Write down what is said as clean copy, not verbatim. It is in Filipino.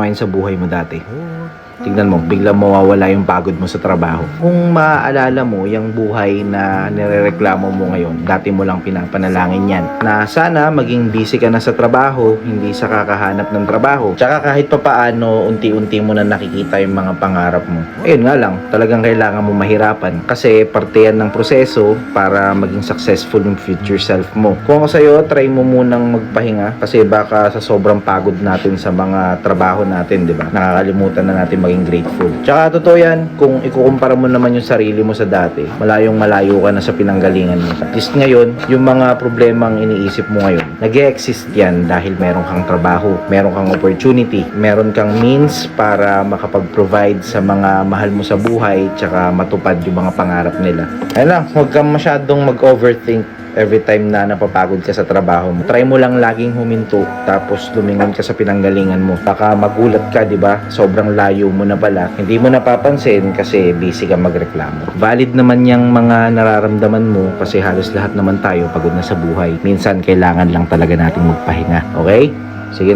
ngayon sa buhay mo dati? Tignan mo, biglang mawawala yung pagod mo sa trabaho. Kung maaalala mo, yung buhay na nirereklamo mo ngayon, dati mo lang pinapanalangin yan, na sana maging busy ka na sa trabaho, hindi sa kakahanap ng trabaho. Tsaka kahit papaano, unti-unti mo na nakikita yung mga pangarap mo. Ayun nga lang, talagang kailangan mo mahirapan. Kasi parte yan ng proseso para maging successful yung future self mo. Kung ako sa'yo, try mo munang magpahinga. Kasi baka sa sobrang pagod natin sa mga trabaho natin, di ba? Nakakalimutan na natin maging grateful. Tsaka totoo yan, kung ikukumpara mo naman yung sarili mo sa dati, malayong malayo ka na sa pinanggalingan mo. At least ngayon, yung mga problemang iniisip mo ngayon, nag-e-exist yan dahil meron kang trabaho, meron kang opportunity, meron kang means para makapag-provide sa mga mahal mo sa buhay, tsaka matupad yung mga pangarap nila. Ayun lang, huwag kang masyadong mag-overthink every time na napapagod ka sa trabaho mo. Try mo lang laging huminto, tapos lumingon ka sa pinanggalingan mo. Baka magulat ka, di ba? Sobrang layo mo na pala. Hindi mo napapansin kasi busy ka magreklamo. Valid naman yung mga nararamdaman mo kasi halos lahat naman tayo pagod na sa buhay. Minsan kailangan lang talaga nating magpahinga. Okay?